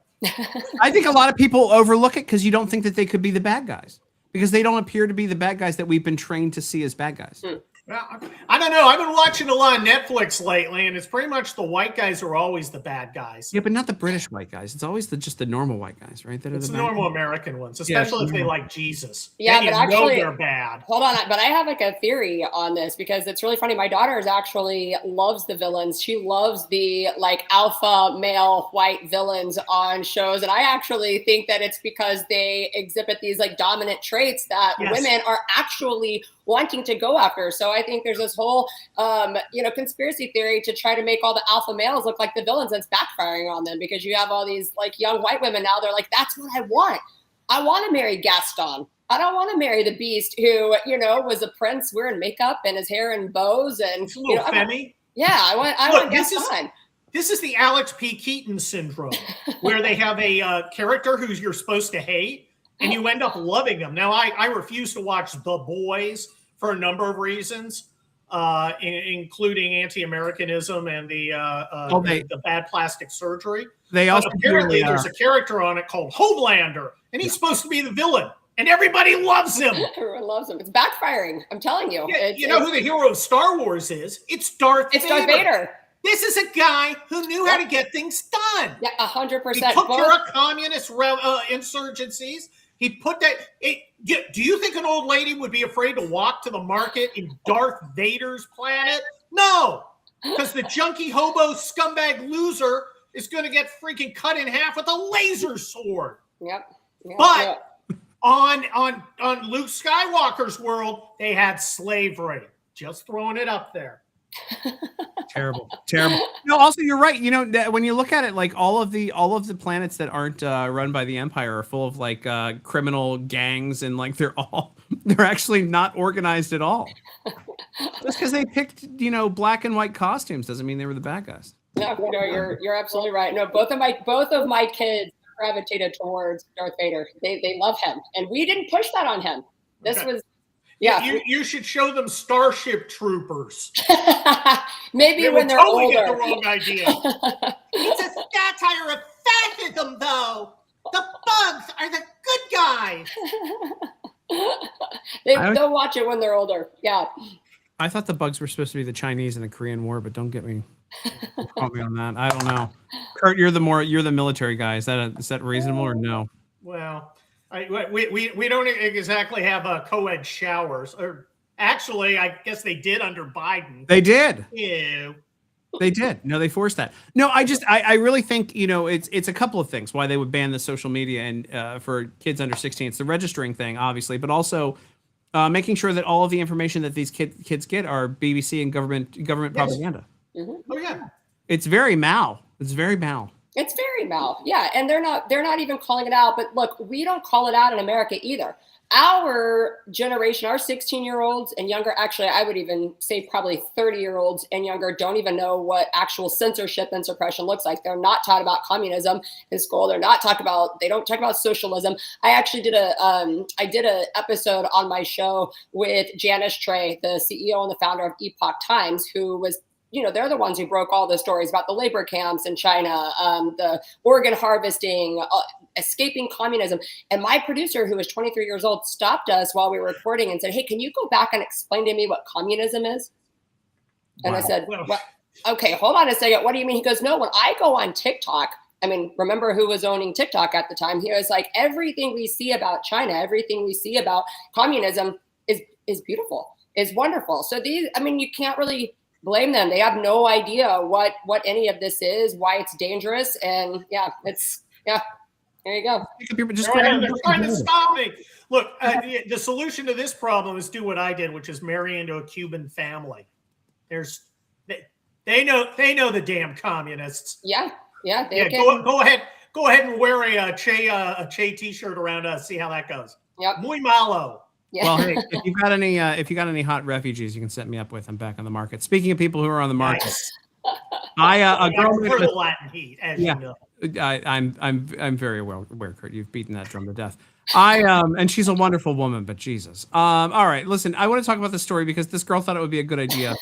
I think a lot of people overlook it because you don't think that they could be the bad guys. Because they don't appear to be the bad guys that we've been trained to see as bad guys. Well, I don't know. I've been watching a lot of Netflix lately, and it's pretty much the white guys are always the bad guys. Yeah, but not the British white guys. It's always just the normal white guys, right? It's the normal American ones, especially if they like Jesus. Yeah, then but actually, they're bad. Hold on, but I have like a theory on this because it's really funny. My daughter actually loves the villains. She loves the like alpha male white villains on shows, and I actually think that it's because they exhibit these like dominant traits that women are actually wanting to go after. So I think there's this whole, conspiracy theory to try to make all the alpha males look like the villains that's backfiring on them because you have all these like young white women now. They're like, that's what I want. I want to marry Gaston. I don't want to marry the beast who, was a prince wearing makeup and his hair in bows. And it's a little femi. I want Gaston. This is the Alex P. Keaton syndrome where they have a character who you're supposed to hate and you end up loving them. Now, I refuse to watch The Boys for a number of reasons, including anti-Americanism and the bad plastic surgery. Apparently there's a character on it called Homelander, and he's supposed to be the villain, and everybody loves him. Everyone loves him. It's backfiring. I'm telling you. Yeah, you know who the hero of Star Wars is? It's Darth Vader. Darth Vader. This is a guy who knew how to get things done. Yeah, 100%. He took care of communist insurgencies. He put that. Do you think an old lady would be afraid to walk to the market in Darth Vader's planet? No, because the junkie hobo scumbag loser is going to get freaking cut in half with a laser sword. Yep. But on Luke Skywalker's world, they had slavery. Just throwing it up there. Terrible. No, also you're right. When you look at it, like all of the planets that aren't run by the Empire are full of like criminal gangs, and like they're actually not organized at all. Just because they picked black and white costumes doesn't mean they were the bad guys. No, you're absolutely right. No, both of my kids gravitated towards Darth Vader. They love him, and we didn't push that on him. This was. Yeah, you should show them Starship Troopers. Maybe they when they're totally older. Get the wrong idea. It's a satire of fascism, though. The bugs are the good guys. They'll watch it when they're older. Yeah. I thought the bugs were supposed to be the Chinese in the Korean War, but don't quote me on that. I don't know. Kurt, you're the military guy. Is that reasonable or no? Well, we don't exactly have co-ed showers. Or actually, I guess they did under Biden. They did. Ew. They did. No, they forced that. No, I really think, it's a couple of things why they would ban the social media and for kids under 16. It's the registering thing, obviously, but also making sure that all of the information that these kids get are BBC and government propaganda. Mm-hmm. Oh yeah. It's very mal. It's very mal. It's very mal. Yeah. And they're not even calling it out. But look, we don't call it out in America either. Our generation, our 16-year-olds and younger, actually, I would even say probably 30-year-olds and younger don't even know what actual censorship and suppression looks like. They're not taught about communism in school. They don't talk about socialism. I actually did a episode on my show with Janice Trey, the CEO and the founder of Epoch Times, who was, they're the ones who broke all the stories about the labor camps in China, the organ harvesting, escaping communism. And my producer, who was 23 years old, stopped us while we were recording and said, "Hey, can you go back and explain to me what communism is?" And I said, well, "Okay, hold on a second. What do you mean?" He goes, "No, when I go on TikTok," I mean, remember who was owning TikTok at the time? He was like, "Everything we see about China, everything we see about communism is beautiful, is wonderful." So you can't really blame them. They have no idea what any of this is, why it's dangerous. And there you go. They're trying to stop me. Look, the solution to this problem is do what I did, which is marry into a Cuban family. They know the damn communists. Yeah. Go ahead and wear a Che t-shirt around. See how that goes. Yep. Muy malo. Yeah. Well, hey, if you got any hot refugees, you can set me up with. I'm back on the market. Speaking of people who are on the market, Nice. a girl for the Latin heat, as you know. I'm very aware, Kurt. You've beaten that drum to death. And she's a wonderful woman, but Jesus. All right, listen. I want to talk about this story because this girl thought it would be a good idea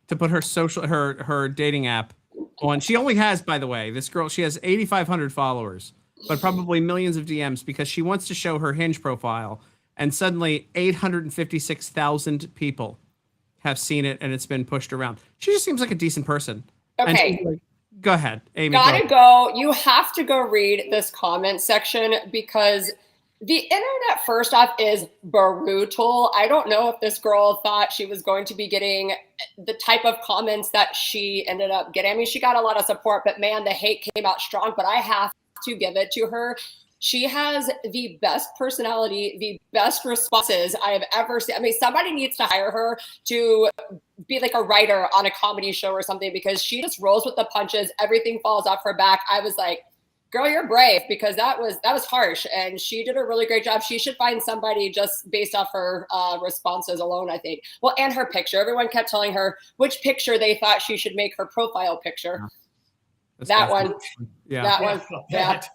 to put her dating app on. She only has, by the way, this girl. She has 8,500 followers, but probably millions of DMs because she wants to show her Hinge profile. And suddenly 856,000 people have seen it and it's been pushed around. She just seems like a decent person. Okay. Go ahead, Amy. Gotta go. You have to go read this comment section because the internet, first off, is brutal. I don't know if this girl thought she was going to be getting the type of comments that she ended up getting. I mean, she got a lot of support, but man, the hate came out strong. But I have to give it to her. She has the best personality, the best responses I have ever seen. I mean, somebody needs to hire her to be like a writer on a comedy show or something because she just rolls with the punches. Everything falls off her back. I was like, girl, you're brave because that was harsh. And she did a really great job. She should find somebody just based off her responses alone, I think. Well, and her picture. Everyone kept telling her which picture they thought she should make her profile picture. That one. Yeah. That one. Yeah. But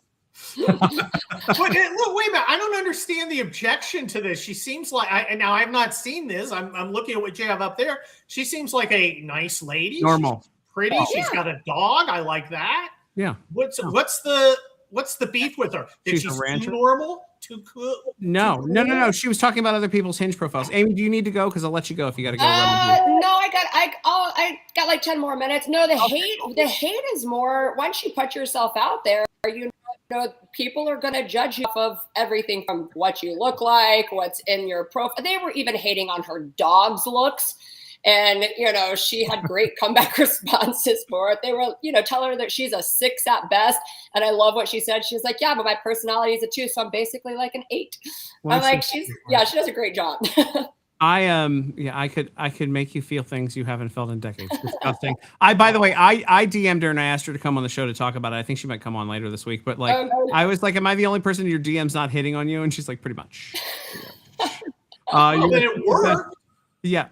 look, wait a minute. I don't understand the objection to this. She seems like now I've not seen this. I'm looking at what you have up there. She seems like a nice lady. Normal. She's pretty. Oh, She's got a dog. I like that. Yeah. What's the beef with her? Did she seem normal? Too cool? No. She was talking about other people's Hinge profiles. Amy, do you need to go? Because I'll let you go if you got to go. No, I got like 10 more minutes. No, the hate is more once you put yourself out there, people are going to judge you off of everything from what you look like, what's in your profile. They were even hating on her dog's looks. And, she had great comeback responses for it. They were, tell her that she's a 6 at best. And I love what she said. She was like, yeah, but my personality is a 2. So I'm basically like an 8. I'm like, she does a great job. I could make you feel things you haven't felt in decades. Disgusting. By the way, I DM'd her and I asked her to come on the show to talk about it. I think she might come on later this week, but I was like, am I the only person in your DM's not hitting on you? And she's like, pretty much. Then it worked. Yeah.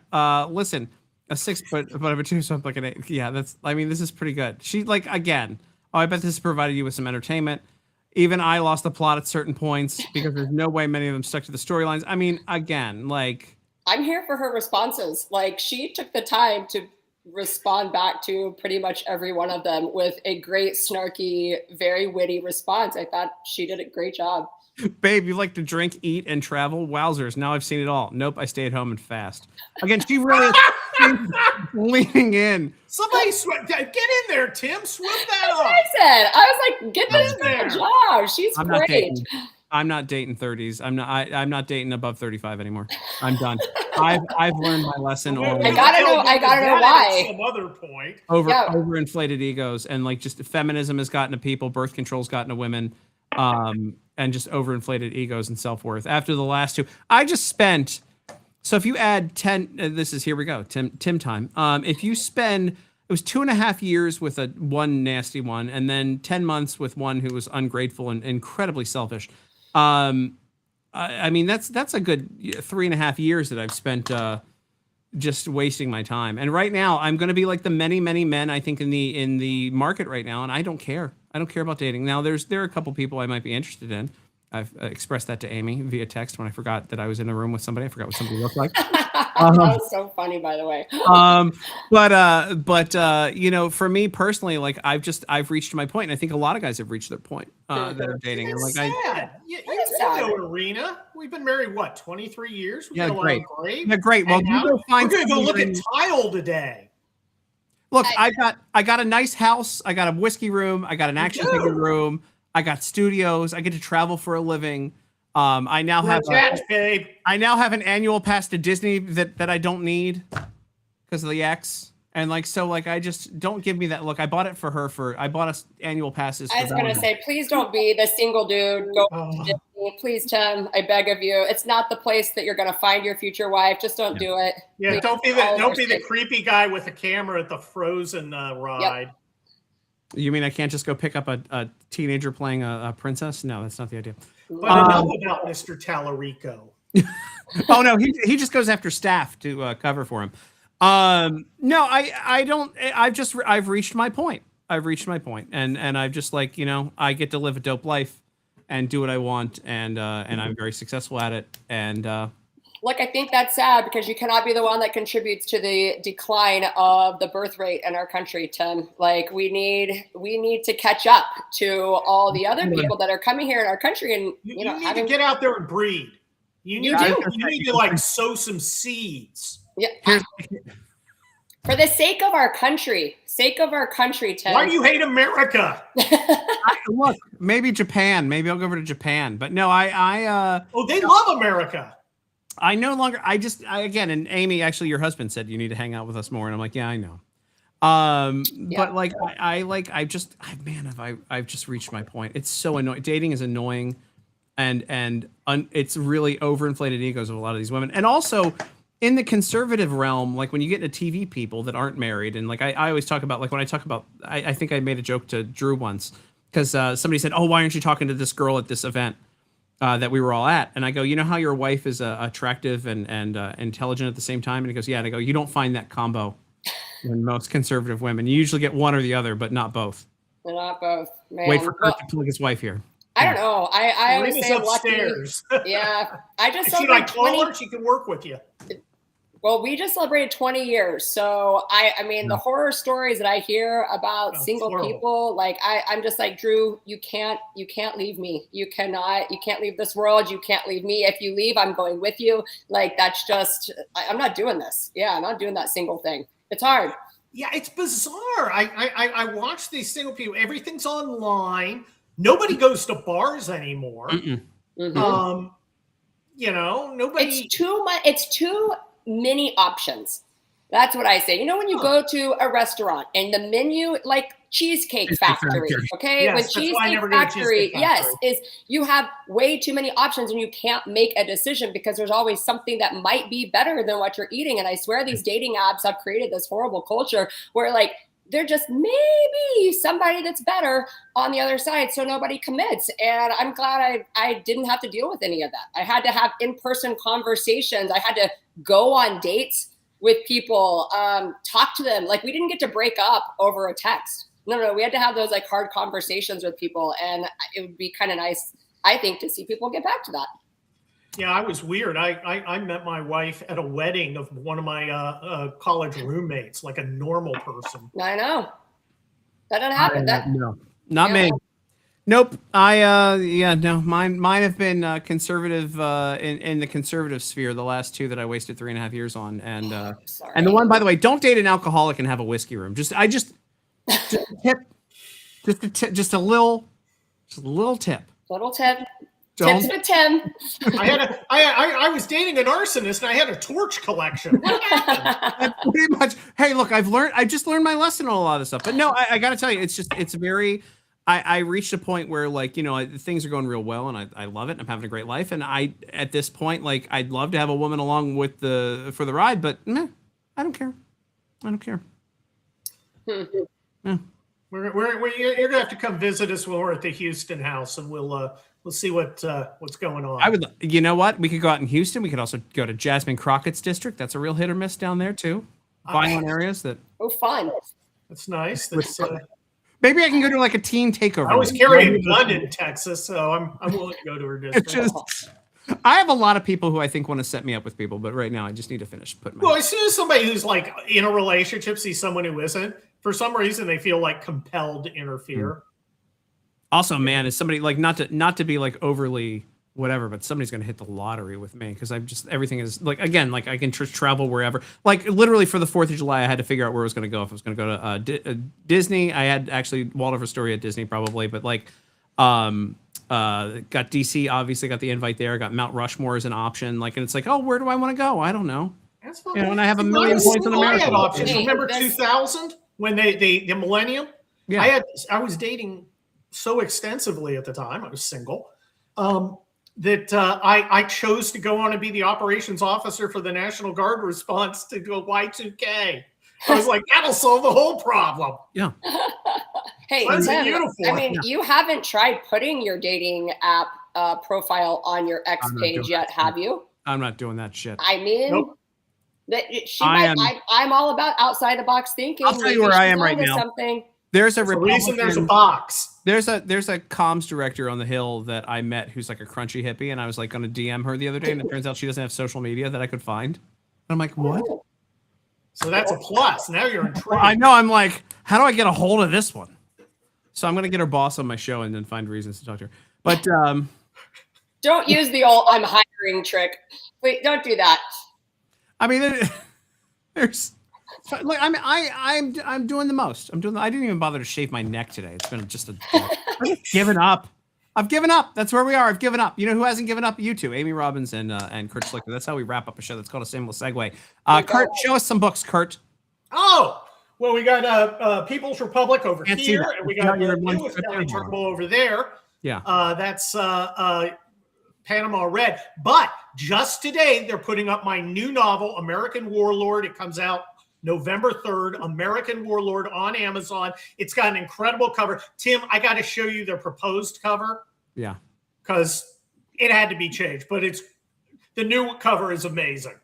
Listen, a 6 but over 2, so I'm like an 8. Yeah, this is pretty good. She again, I bet this has provided you with some entertainment. Even I lost the plot at certain points because there's no way many of them stuck to the storylines. I mean, again, I'm here for her responses. She took the time to respond back to pretty much every one of them with a great, snarky, very witty response. I thought she did a great job. Babe, you like to drink, eat, and travel? Wowzers. Now I've seen it all. Nope, I stay at home and fast. Again, she really is leaning in. Somebody get in there, Tim. Swoop that That's what up. I said. I was like, get this in there. job. She's I'm not great. dating. I'm not dating 30s. I'm not dating above 35 anymore. I'm done. I've learned my lesson on I gotta know why. At some other point. overinflated egos, and like just feminism has gotten to people, birth control's gotten to women, and just overinflated egos and self-worth. After the last two, I just spent. So if you add 10, this is here we go, Tim time. If you spend, it was 2.5 years with one nasty one, and then 10 months with one who was ungrateful and incredibly selfish. I mean, that's a good 3.5 years that I've spent just wasting my time. And right now, I'm going to be like the many men I think in the market right now, and I don't care. I don't care about dating. Now, there are a couple people I might be interested in. I've expressed that to Amy via text when I forgot that I was in a room with somebody. I forgot what somebody looked like. That was so funny, by the way. But you know, for me personally, like I've reached my point, and I think a lot of guys have reached their point that are dating. And like sad. You know, Arena. We've been married 23 years. We yeah, get along great. great. Yeah, great. Well, you go find. We're gonna go look at Tile today. Look, I got a nice house. I got a whiskey room. I got an action figure room. I got studios. I get to travel for a living. I now have an annual pass to Disney that I don't need because of the ex. And like, so like, I just don't give me that look. I bought it for her I bought us annual passes. I was going to say, please don't be the single dude. Go to Disney. Please, Tim, I beg of you. It's not the place that you're going to find your future wife. Just don't do it. Yeah. Please, don't be the creepy guy with a camera at the Frozen ride. Yep. You mean I can't just go pick up a teenager playing a princess? No, that's not the idea. But enough about Mr. Tallarico. Oh no, he just goes after staff to cover for him. No, I don't. I've reached my point. I've reached my point, and I've just like, you know, I get to live a dope life and do what I want, and I'm very successful at it. And look, I think that's sad because you cannot be the one that contributes to the decline of the birth rate in our country, Tim. Like we need to catch up to all the other people that are coming here in our country, and you know, need to get out there and breed. You need to like sow some seeds. Yeah. For the sake of our country, Tim. Why do you hate America? Look, maybe Japan. Maybe I'll go over to Japan. But no, they love America. I no longer. Again, and Amy, actually, your husband said you need to hang out with us more, and I'm like, yeah, I know. But like, I've just reached my point. It's so annoying. Dating is annoying, and it's really overinflated egos of a lot of these women, and also in the conservative realm, like when you get into TV people that aren't married, and like I always talk about, like when I talk about, I think I made a joke to Drew once because somebody said, oh, why aren't you talking to this girl at this event that we were all at? And I go, you know how your wife is attractive and intelligent at the same time? And he goes, yeah. And I go, you don't find that combo in most conservative women. You usually get one or the other, but not both. They're not both. Man. Wait for Kurt to plug his wife here. I don't know. I always say upstairs. Lucky. Yeah, I just celebrated 20. She can work with you. Well, we just celebrated 20 years. So I mean, the horror stories that I hear about single people, like I'm just like, Drew, you can't leave me. You can't leave this world. You can't leave me. If you leave, I'm going with you. Like, that's just, I'm not doing this. Yeah. I'm not doing that single thing. It's hard. Yeah. It's bizarre. I watch these single people. Everything's online. Nobody goes to bars anymore. Mm-hmm. You know, nobody. It's too much. It's too many options. That's what I say. You know, when you go to a restaurant and the menu, like Cheesecake Factory, okay? Yes, when Cheesecake Factory, is you have way too many options and you can't make a decision because there's always something that might be better than what you're eating. And I swear these dating apps have created this horrible culture where like they're just maybe somebody that's better on the other side, so nobody commits. And I'm glad I didn't have to deal with any of that. I had to have in-person conversations. I had to go on dates with people, talk to them. Like, we didn't get to break up over a text. No, we had to have those like hard conversations with people. And it would be kind of nice, I think, to see people get back to that. Yeah, I was weird. I met my wife at a wedding of one of my college roommates, like a normal person. I know. That doesn't happen. No, not Yeah. me. Nope. No. Mine have been conservative in the conservative sphere. The last two that I wasted 3.5 years on, Sorry. and the one, by the way, don't date an alcoholic and have a whiskey room. Just a tip, just a little tip. Little tip. Don't. Tips with Tim. I was dating an arsonist and I had a torch collection. What happened? Pretty much. Hey, look, I just learned my lesson on a lot of stuff. But no, I got to tell you, it's very. I reached a point where, like, things are going real well, and I love it. I'm having a great life, and at this point, like, I'd love to have a woman along for the ride, but I don't care. I don't care. Yeah. You're gonna have to come visit us when we're at the Houston house, and we'll see what's going on. I would. You know what? We could go out in Houston. We could also go to Jasmine Crockett's district. That's a real hit or miss down there too. Violent areas that. Oh, fun. That's nice. Maybe I can go to like a teen takeover. I was carrying a gun in Texas, so I'm willing to go to her district. I have a lot of people who I think want to set me up with people, but right now I just need to finish putting. Well, as soon as somebody who's like in a relationship sees someone who isn't, for some reason they feel like compelled to interfere. Also, man, is somebody like not to be like overly whatever, but somebody's going to hit the lottery with me because I'm just everything is like, again, like I can travel wherever. Like literally for the 4th of July, I had to figure out where I was going to go. If I was going to go to Disney, I had actually Waldorf Astoria at Disney probably, but like got DC, obviously got the invite there. Got Mount Rushmore as an option. Like, and it's like, oh, where do I want to go? I don't know. That's fine. And I have a million points in America. I had options. Remember 2000 when the millennium? Yeah. I was dating so extensively at the time. I was single. That I chose to go on and be the operations officer for the National Guard response to go Y2K. I was like, that'll solve the whole problem. Yeah. Hey, Tim, I mean, you haven't tried putting your dating app profile on your ex page yet, have you? I'm not doing that shit. I mean, Nope. I'm all about outside the box thinking. I'll tell you where I am right now. Something. There's a reason there's a box. There's a comms director on the Hill that I met who's like a crunchy hippie, and I was like going to DM her the other day, and it turns out she doesn't have social media that I could find. And I'm like, what? So that's a plus. Now you're intrigued. Well, I know. I'm like, how do I get a hold of this one? So I'm going to get her boss on my show and then find reasons to talk to her. But don't use the old "I'm hiring" trick. Wait, don't do that. I mean, there's. Like I'm doing the most. I didn't even bother to shave my neck today. It's been just I've given up. I've given up. That's where we are. I've given up. You know who hasn't given up? You two, Amy Robbins and Kurt Schlichter. That's how we wrap up a show. That's called a Seamless Segue. Kurt, show us some books, Kurt. Oh, well, we got People's Republic over here, and we got the newest County Journal over there. Yeah, that's Panama Red. But just today, they're putting up my new novel, American Warlord. It comes out November 3rd, American Warlord on Amazon. It's got an incredible cover. Tim, I got to show you their proposed cover. Yeah. Because it had to be changed, but the new cover is amazing.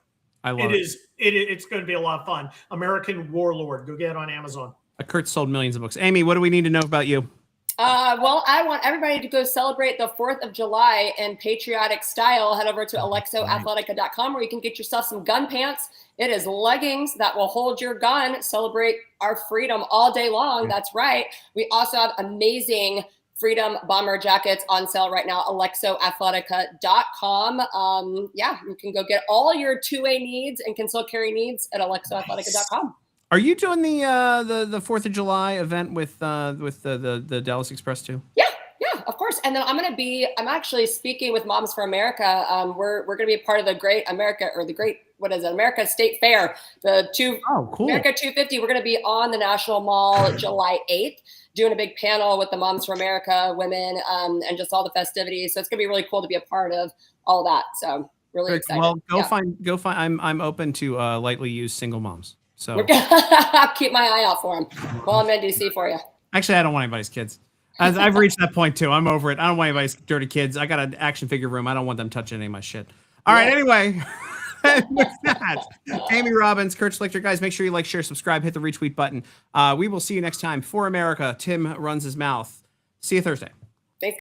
I love it. It's going to be a lot of fun. American Warlord. Go get it on Amazon. Kurt sold millions of books. Amy, what do we need to know about you? Well, I want everybody to go celebrate the 4th of July in patriotic style. Head over to alexoathletica.com where you can get yourself some gun pants. It is leggings that will hold your gun, celebrate our freedom all day long. Yeah. That's right. We also have amazing Freedom bomber jackets on sale right now, alexoathletica.com. Yeah, you can go get all your two-way needs and concealed carry needs at alexoathletica.com. Are you doing the 4th of July event with the Dallas Express too? Yeah, of course. And then I'm actually speaking with Moms for America. We're going to be a part of the Great America America State Fair, cool. America 250. We're going to be on the National Mall July 8th, doing a big panel with the Moms for America women and just all the festivities. So it's going to be really cool to be a part of all that. So really excited. Well, go find. I'm open to lightly used single moms. So I'll keep my eye out for them while I'm in DC for you. Actually, I don't want anybody's kids. I've reached that point too. I'm over it. I don't want anybody's dirty kids. I got an action figure room. I don't want them touching any of my shit. All right. Anyway, with that, Amy Robbins, Kurt Schlichter, guys, make sure you like, share, subscribe, hit the retweet button. We will see you next time. For America, Tim runs his mouth. See you Thursday.